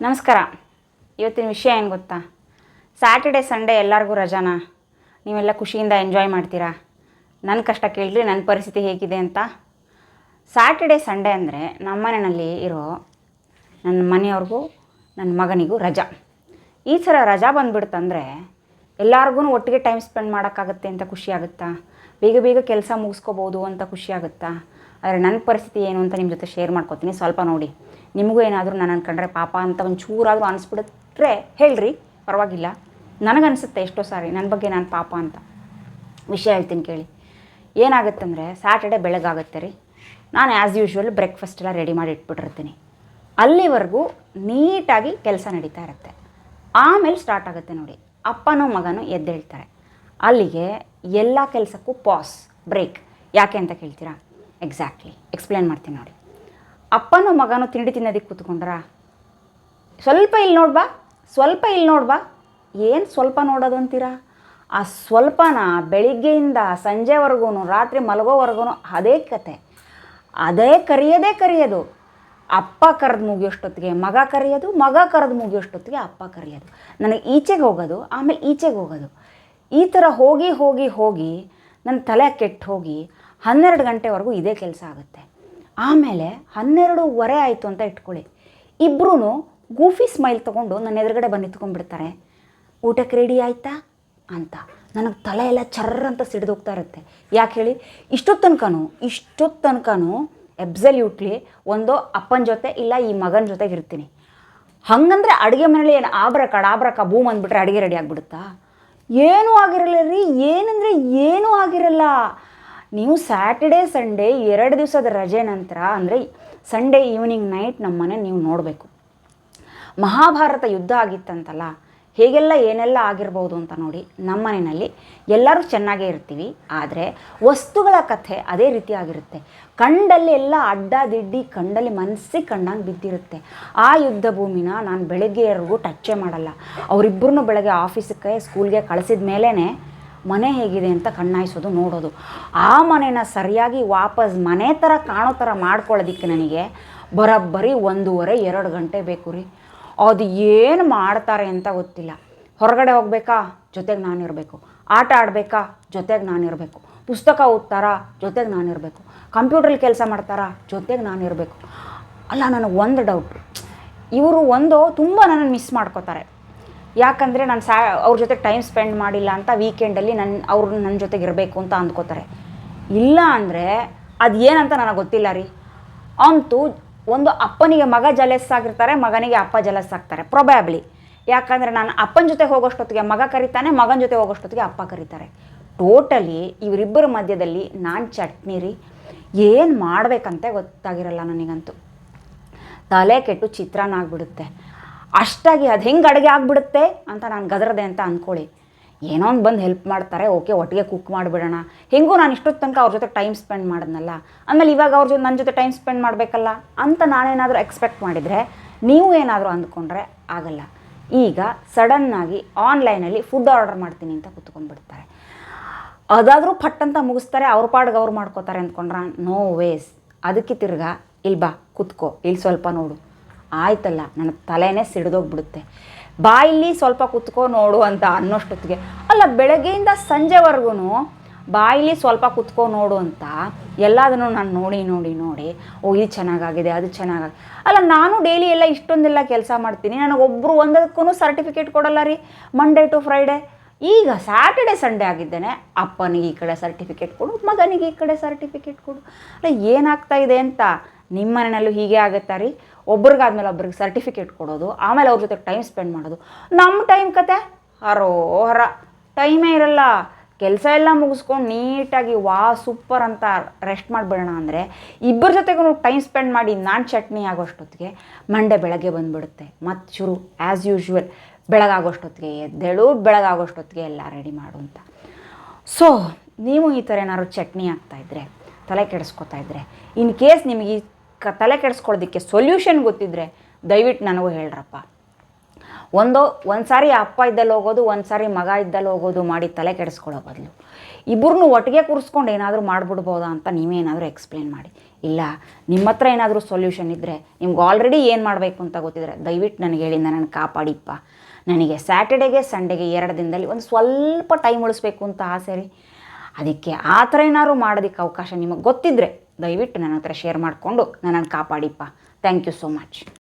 ನಮಸ್ಕಾರ. ಇವತ್ತಿನ ವಿಷಯ ಏನು ಗೊತ್ತಾ? ಸ್ಯಾಟರ್ಡೆ ಸಂಡೇ ಎಲ್ಲರಿಗೂ ರಜಾನಾ? ನೀವೆಲ್ಲ ಖುಷಿಯಿಂದ ಎಂಜಾಯ್ ಮಾಡ್ತೀರಾ? ನನ್ನ ಕಷ್ಟ ಕೇಳಿರಿ, ನನ್ನ ಪರಿಸ್ಥಿತಿ ಹೇಗಿದೆ ಅಂತ. ಸ್ಯಾಟರ್ಡೆ ಸಂಡೇ ಅಂದರೆ ನಮ್ಮ ಮನೆಯಲ್ಲಿ ಇರೋ ನನ್ನ ಮನೆಯವ್ರಿಗೂ ನನ್ನ ಮಗನಿಗೂ ರಜಾ. ಈ ಥರ ರಜಾ ಬಂದುಬಿಡ್ತಂದರೆ ಎಲ್ಲರಿಗೂ ಒಟ್ಟಿಗೆ ಟೈಮ್ ಸ್ಪೆಂಡ್ ಮಾಡೋಕ್ಕಾಗತ್ತೆ ಅಂತ ಖುಷಿಯಾಗುತ್ತಾ? ಬೇಗ ಬೇಗ ಕೆಲಸ ಮುಗಿಸ್ಕೋಬೋದು ಅಂತ ಖುಷಿಯಾಗುತ್ತಾ? ಆದರೆ ನನ್ನ ಪರಿಸ್ಥಿತಿ ಏನು ಅಂತ ನಿಮ್ಮ ಜೊತೆ ಶೇರ್ ಮಾಡ್ಕೊತೀನಿ. ಸ್ವಲ್ಪ ನೋಡಿ, ನಿಮಗೂ ಏನಾದರೂ ನಾನು ಕಂಡ್ರೆ ಪಾಪ ಅಂತ ಒಂದು ಚೂರಾದರೂ ಅನಿಸ್ಬಿಡುತ್ತೆ ಹೇಳ್ರಿ, ಪರವಾಗಿಲ್ಲ. ನನಗನ್ಸುತ್ತೆ ಎಷ್ಟೋ ಸಾರಿ ನನ್ನ ಬಗ್ಗೆ ನಾನು ಪಾಪ ಅಂತ. ವಿಷಯ ಹೇಳ್ತೀನಿ ಕೇಳಿ. ಏನಾಗುತ್ತಂದರೆ ಸ್ಯಾಟರ್ಡೆ ಬೆಳಗಾಗುತ್ತೆ ರೀ, ನಾನು ಆ್ಯಸ್ ಯೂಶ್ವಲ್ ಬ್ರೇಕ್ಫಾಸ್ಟ್ ಎಲ್ಲ ರೆಡಿ ಮಾಡಿ ಇಟ್ಬಿಟ್ಟಿರ್ತೀನಿ. ಅಲ್ಲಿವರೆಗೂ ನೀಟಾಗಿ ಕೆಲಸ ನಡೀತಾ ಇರುತ್ತೆ. ಆಮೇಲೆ ಸ್ಟಾರ್ಟ್ ಆಗುತ್ತೆ ನೋಡಿ, ಅಪ್ಪನೂ ಮಗನೂ ಎದ್ದೇಳ್ತಾರೆ. ಅಲ್ಲಿಗೆ ಎಲ್ಲ ಕೆಲಸಕ್ಕೂ ಪಾಸ್, ಬ್ರೇಕ್. ಯಾಕೆ ಅಂತ ಕೇಳ್ತೀರಾ? ಎಕ್ಸಾಕ್ಟ್ಲಿ ಎಕ್ಸ್ಪ್ಲೇನ್ ಮಾಡ್ತೀನಿ ನೋಡಿ. ಅಪ್ಪನೂ ಮಗನೂ ತಿಂಡಿ ತಿನ್ನೋದಕ್ಕೆ ಕೂತ್ಕೊಂಡ್ರಾ, ಸ್ವಲ್ಪ ಇಲ್ಲಿ ನೋಡ್ಬಾ, ಸ್ವಲ್ಪ ಇಲ್ಲಿ ನೋಡ್ಬಾ. ಏನು ಸ್ವಲ್ಪ ನೋಡೋದು ಅಂತೀರಾ? ಆ ಸ್ವಲ್ಪನ ಬೆಳಿಗ್ಗೆಯಿಂದ ಸಂಜೆವರೆಗೂ ರಾತ್ರಿ ಮಲಗೋವರೆಗೂ ಅದೇ ಕತೆ, ಅದೇ ಕರೆಯೋದು. ಅಪ್ಪ ಕರೆದು ಮುಗಿಯೋಷ್ಟೊತ್ತಿಗೆ ಮಗ ಕರೆಯೋದು, ಮಗ ಕರೆದು ಮುಗಿಯೋಷ್ಟೊತ್ತಿಗೆ ಅಪ್ಪ ಕರೆಯೋದು. ನನಗೆ ಈಚೆಗೆ ಹೋಗೋದು, ಆಮೇಲೆ ಈಚೆಗೆ ಹೋಗೋದು. ಈ ಥರ ಹೋಗಿ ಹೋಗಿ ಹೋಗಿ ನನ್ನ ತಲೆ ಕೆಟ್ಟು ಹೋಗಿ 12 ಗಂಟೆವರೆಗೂ ಇದೇ ಕೆಲಸ ಆಗುತ್ತೆ. ಆಮೇಲೆ 12:15 ಆಯಿತು ಅಂತ ಇಟ್ಕೊಳ್ಳಿ, ಇಬ್ಬರೂ ಗೂಫಿ ಸ್ಮೈಲ್ ತೊಗೊಂಡು ನನ್ನ ಎದುರುಗಡೆ ಬಂದು ನಿಂತ್ಕೊಂಡ್ಬಿಡ್ತಾರೆ. ಊಟಕ್ಕೆ ರೆಡಿ ಆಯಿತಾ ಅಂತ. ನನಗೆ ತಲೆ ಎಲ್ಲ ಚರ್ರ ಅಂತ ಸಿಡಿದೋಗ್ತಾ ಇರುತ್ತೆ. ಯಾಕೆ ಹೇಳಿ? ಇಷ್ಟೊತ್ತು ತನಕನೂ ಎಬ್ಸಲ್ಯೂಟ್ಲಿ ಒಂದು ಅಪ್ಪನ ಜೊತೆ ಇಲ್ಲ ಈ ಮಗನ ಜೊತೆಗೆ ಇರ್ತೀನಿ. ಹಾಗಂದ್ರೆ ಅಡುಗೆ ಮನೇಲಿ ಏನು ಆಬ್ರಕ ಬೂಮ್ ಅಂದ್ಬಿಟ್ರೆ ಅಡುಗೆ ರೆಡಿ ಆಗಿಬಿಡುತ್ತಾ? ಏನೂ ಆಗಿರಲ್ಲ ರೀ. ಏನಂದರೆ ಏನೂ ಆಗಿರಲ್ಲ. ನೀವು ಸ್ಯಾಟರ್ಡೇ ಸಂಡೇ 2 ದಿವಸದ ರಜೆ ನಂತರ ಅಂದರೆ ಸಂಡೇ ಈವ್ನಿಂಗ್ ನೈಟ್ ನಮ್ಮ ಮನೆ ನೀವು ನೋಡಬೇಕು. ಮಹಾಭಾರತ ಯುದ್ಧ ಆಗಿತ್ತಂತಲ್ಲ, ಹೇಗೆಲ್ಲ ಏನೆಲ್ಲ ಆಗಿರ್ಬೋದು ಅಂತ ನೋಡಿ. ನಮ್ಮ ಮನೆಯಲ್ಲಿ ಎಲ್ಲರೂ ಚೆನ್ನಾಗೇ ಇರ್ತೀವಿ, ಆದರೆ ವಸ್ತುಗಳ ಕಥೆ ಅದೇ ರೀತಿ ಆಗಿರುತ್ತೆ. ಕಂಡಲ್ಲಿ ಎಲ್ಲ ಅಡ್ಡದಿಡ್ಡಿ ಕಂಡಲ್ಲಿ ಮನಸ್ಸಿಗೆ ಕಂಡಂಗೆ ಬಿದ್ದಿರುತ್ತೆ. ಆ ಯುದ್ಧ ಭೂಮಿನ ನಾನು ಬೆಳಗ್ಗೆವರೆಗೂ ಟಚ್ಚೇ ಮಾಡಲ್ಲ. ಅವರಿಬ್ಬರನ್ನೂ ಬೆಳಗ್ಗೆ ಆಫೀಸಕ್ಕೆ ಸ್ಕೂಲ್ಗೆ ಕಳಿಸಿದ ಮೇಲೇ ಮನೆ ಹೇಗಿದೆ ಅಂತ ಕಣ್ಣಾಯಿಸೋದು, ನೋಡೋದು. ಆ ಮನೆನ ಸರಿಯಾಗಿ ವಾಪಸ್ ಮನೆ ಥರ ಕಾಣೋ ಥರ ಮಾಡ್ಕೊಳ್ಳೋದಕ್ಕೆ ನನಗೆ ಬರೋಬ್ಬರಿ 1:30-2 ಗಂಟೆ ಬೇಕು ರೀ. ಅದು ಏನು ಮಾಡ್ತಾರೆ ಅಂತ ಗೊತ್ತಿಲ್ಲ. ಹೊರಗಡೆ ಹೋಗಬೇಕಾ, ಜೊತೆಗೆ ನಾನಿರಬೇಕು. ಆಟ ಆಡಬೇಕಾ, ಜೊತೆಗೆ ನಾನಿರಬೇಕು. ಪುಸ್ತಕ ಓದ್ತಾರಾ, ಜೊತೆಗೆ ನಾನಿರಬೇಕು. ಕಂಪ್ಯೂಟ್ರಲ್ಲಿ ಕೆಲಸ ಮಾಡ್ತಾರಾ, ಜೊತೆಗೆ ನಾನಿರಬೇಕು. ಅಲ್ಲ, ನನಗೆ ಒಂದು ಡೌಟ್, ಇವರು ತುಂಬ ನನ್ನನ್ನು ಮಿಸ್ ಮಾಡ್ಕೋತಾರೆ. ಯಾಕಂದರೆ ನಾನು ಅವ್ರ ಜೊತೆ ಟೈಮ್ ಸ್ಪೆಂಡ್ ಮಾಡಿಲ್ಲ ಅಂತ ವೀಕೆಂಡಲ್ಲಿ ಅವ್ರು ನನ್ನ ಜೊತೆಗೆ ಇರಬೇಕು ಅಂತ ಅಂದ್ಕೋತಾರೆ. ಇಲ್ಲ ಅಂದರೆ ಅದು ಏನಂತ ನನಗೆ ಗೊತ್ತಿಲ್ಲ ರೀ. ಅಂತೂ ಒಂದು ಅಪ್ಪನಿಗೆ ಮಗ ಜಲಸ್ ಆಗಿರ್ತಾರೆ, ಮಗನಿಗೆ ಅಪ್ಪ ಜಲಸ್ ಆಗ್ತಾರೆ ಪ್ರೊಬ್ಯಾಬ್ಲಿ. ಯಾಕಂದರೆ ನಾನು ಅಪ್ಪನ ಜೊತೆ ಹೋಗೋಷ್ಟೊತ್ತಿಗೆ ಮಗ ಕರೀತಾನೆ, ಮಗನ ಜೊತೆ ಹೋಗೋಷ್ಟೊತ್ತಿಗೆ ಅಪ್ಪ ಕರೀತಾರೆ. ಟೋಟಲಿ ಇವರಿಬ್ಬರ ಮಧ್ಯದಲ್ಲಿ ನಾನು ಚಟ್ನಿ ರೀ. ಏನು ಮಾಡಬೇಕಂತೆ ಗೊತ್ತಾಗಿರಲ್ಲ ನನಗಂತೂ. ತಲೆ ಕೆಟ್ಟು ಚಿತ್ರಾನ್ನ ಆಗಿಬಿಡುತ್ತೆ. ಅಷ್ಟಾಗಿ ಅದು ಹೆಂಗೆ ಅಡುಗೆ ಆಗಿಬಿಡುತ್ತೆ ಅಂತ ನಾನು ಗದರದೆ ಅಂತ ಅಂದ್ಕೊಳ್ಳಿ. ಏನೋ ಒಂದು ಬಂದು ಹೆಲ್ಪ್ ಮಾಡ್ತಾರೆ, ಓಕೆ ಒಟ್ಟಿಗೆ ಕುಕ್ ಮಾಡಿಬಿಡೋಣ. ಹೆಂಗೂ ನಾನು ಇಷ್ಟೊತ್ತು ತನಕ ಅವ್ರ ಜೊತೆ ಟೈಮ್ ಸ್ಪೆಂಡ್ ಮಾಡಿದ್ನಲ್ಲ, ಆಮೇಲೆ ಇವಾಗ ಅವ್ರ ಜೊತೆ ನನ್ನ ಜೊತೆ ಟೈಮ್ ಸ್ಪೆಂಡ್ ಮಾಡಬೇಕಲ್ಲ ಅಂತ ನಾನೇನಾದರೂ ಎಕ್ಸ್ಪೆಕ್ಟ್ ಮಾಡಿದರೆ, ನೀವು ಏನಾದರೂ ಅಂದ್ಕೊಂಡ್ರೆ ಆಗಲ್ಲ. ಈಗ ಸಡನ್ನಾಗಿ ಆನ್ಲೈನಲ್ಲಿ ಫುಡ್ ಆರ್ಡರ್ ಮಾಡ್ತೀನಿ ಅಂತ ಕೂತ್ಕೊಂಡ್ಬಿಡ್ತಾರೆ. ಅದಾದರೂ ಪಟ್ ಅಂತ ಮುಗಿಸ್ತಾರೆ, ಅವ್ರ ಪಾಡ್ಗೆ ಅವ್ರು ಮಾಡ್ಕೋತಾರೆ ಅಂದ್ಕೊಂಡ್ರೆ ನೋ ವೇಸ್. ಅದಕ್ಕೆ ತಿರ್ಗಾ ಇಲ್ಲಿ ಬಾ ಕೂತ್ಕೋ, ಇಲ್ಲಿ ಸ್ವಲ್ಪ ನೋಡು. ಆಯ್ತಲ್ಲ, ನನ್ನ ತಲೆನೇ ಸಿಡಿದೋಗ್ಬಿಡುತ್ತೆ. ಬಾಯಲ್ಲಿ ಸ್ವಲ್ಪ ಕುತ್ಕೋ ನೋಡು ಅಂತ ಅನ್ನೋಷ್ಟೊತ್ತಿಗೆ, ಅಲ್ಲ ಬೆಳಗ್ಗೆಯಿಂದ ಸಂಜೆವರೆಗೂ ಬಾಯಲ್ಲಿ ಸ್ವಲ್ಪ ಕುತ್ಕೋ ನೋಡು ಅಂತ ಎಲ್ಲದನ್ನು ನಾನು ನೋಡಿ ಓ ಇದು ಚೆನ್ನಾಗಾಗಿದೆ, ಅದು ಚೆನ್ನಾಗಿದೆ. ಅಲ್ಲ, ನಾನು ಡೈಲಿ ಎಲ್ಲ ಇಷ್ಟೊಂದೆಲ್ಲ ಕೆಲಸ ಮಾಡ್ತೀನಿ, ನನಗೊಬ್ಬರು ಒಂದಕ್ಕೂ ಸರ್ಟಿಫಿಕೇಟ್ ಕೊಡಲ್ಲ ರೀ, ಮಂಡೇ ಟು ಫ್ರೈಡೇ. ಈಗ ಸ್ಯಾಟರ್ಡೆ ಸಂಡೇ ಆಗಿದ್ದೇನೆ, ಅಪ್ಪನಿಗೆ ಈ ಕಡೆ ಸರ್ಟಿಫಿಕೇಟ್ ಕೊಡು, ಮಗನಿಗೆ ಈ ಕಡೆ ಸರ್ಟಿಫಿಕೇಟ್ ಕೊಡು. ಅಲ್ಲ, ಏನಾಗ್ತಾ ಇದೆ ಅಂತ ನಿಮ್ಮ ಮನೆಯಲ್ಲೂ ಹೀಗೆ ಆಗುತ್ತಾ ರೀ? ಒಬ್ರಿಗಾದ್ಮೇಲೆ ಒಬ್ರಿಗೆ ಸರ್ಟಿಫಿಕೇಟ್ ಕೊಡೋದು, ಆಮೇಲೆ ಅವ್ರ ಜೊತೆ ಟೈಮ್ ಸ್ಪೆಂಡ್ ಮಾಡೋದು. ನಮ್ಮ ಟೈಮ್ ಕತೆ ಹರ ಟೈಮೇ ಇರಲ್ಲ. ಕೆಲಸ ಎಲ್ಲ ಮುಗಿಸ್ಕೊಂಡು ನೀಟಾಗಿ ಸೂಪರ್ ಅಂತ ರೆಸ್ಟ್ ಮಾಡಿಬಿಡೋಣ ಅಂದರೆ ಇಬ್ಬರ ಜೊತೆಗೂ ಟೈಮ್ ಸ್ಪೆಂಡ್ ಮಾಡಿ ನಾನು ಚಟ್ನಿ ಆಗೋಷ್ಟೊತ್ತಿಗೆ ಮಂಡೇ ಬೆಳಗ್ಗೆ ಬಂದುಬಿಡುತ್ತೆ. ಮತ್ತು ಶುರು ಆ್ಯಸ್ ಯೂಶ್ವಲ್ ಬೆಳಗಾಗೋಷ್ಟೊತ್ತಿಗೆ ಎದ್ದೇಳು, ಬೆಳಗಾಗೋಷ್ಟೊತ್ತಿಗೆ ಎಲ್ಲ ರೆಡಿ ಮಾಡು ಅಂತ. ಸೊ ನೀವು ಈ ಥರ ಏನಾದ್ರು ಚಟ್ನಿ ಆಗ್ತಾಯಿದ್ರೆ, ತಲೆ ಕೆಡಿಸ್ಕೊತಾ ಇದ್ದರೆ, ಇನ್ ಕೇಸ್ ನಿಮಗೆ ಈ ತಲೆ ಕೆಡಿಸ್ಕೊಳ್ಳೋದಕ್ಕೆ ಸೊಲ್ಯೂಷನ್ ಗೊತ್ತಿದ್ದರೆ ದಯವಿಟ್ಟು ನನಗೂ ಹೇಳ್ರಪ್ಪ. ಒಂದು ಸಾರಿ ಅಪ್ಪ ಇದ್ದಲ್ಲಿ ಹೋಗೋದು, ಒಂದು ಸಾರಿ ಮಗ ಇದ್ದಲ್ಲಿ ಹೋಗೋದು ಮಾಡಿ ತಲೆ ಕೆಡಿಸ್ಕೊಳ್ಳೋ ಬದಲು ಇಬ್ಬರನ್ನೂ ಒಟ್ಟಿಗೆ ಕೂರಿಸ್ಕೊಂಡು ಏನಾದರೂ ಮಾಡಿಬಿಡ್ಬೋದಾ ಅಂತ ನೀವೇನಾದರೂ ಎಕ್ಸ್ಪ್ಲೇನ್ ಮಾಡಿ. ಇಲ್ಲ ನಿಮ್ಮ ಹತ್ರ ಏನಾದರೂ ಸೊಲ್ಯೂಷನ್ ಇದ್ದರೆ, ನಿಮ್ಗೆ ಆಲ್ರೆಡಿ ಏನು ಮಾಡಬೇಕು ಅಂತ ಗೊತ್ತಿದ್ರೆ ದಯವಿಟ್ಟು ನನಗೆ ಹೇಳಿ, ನನ್ನನ್ನು ಕಾಪಾಡಿಪ್ಪ. ನನಗೆ ಸ್ಯಾಟರ್ಡೇಗೆ ಸಂಡೇಗೆ 2 ದಿನದಲ್ಲಿ ಒಂದು ಸ್ವಲ್ಪ ಟೈಮ್ ಉಳಿಸ್ಬೇಕು ಅಂತ ಆಸೆ ರೀ. ಅದಕ್ಕೆ ಆ ಥರ ಏನಾದ್ರು ಮಾಡೋದಕ್ಕೆ ಅವಕಾಶ ನಿಮಗೆ ಗೊತ್ತಿದ್ದರೆ ದಯವಿಟ್ಟು ನನ್ನ ಹತ್ರ ಶೇರ್ ಮಾಡಿಕೊಂಡು ನನ್ನನ್ನು ಕಾಪಾಡಿಪ್ಪ. Thank you so much.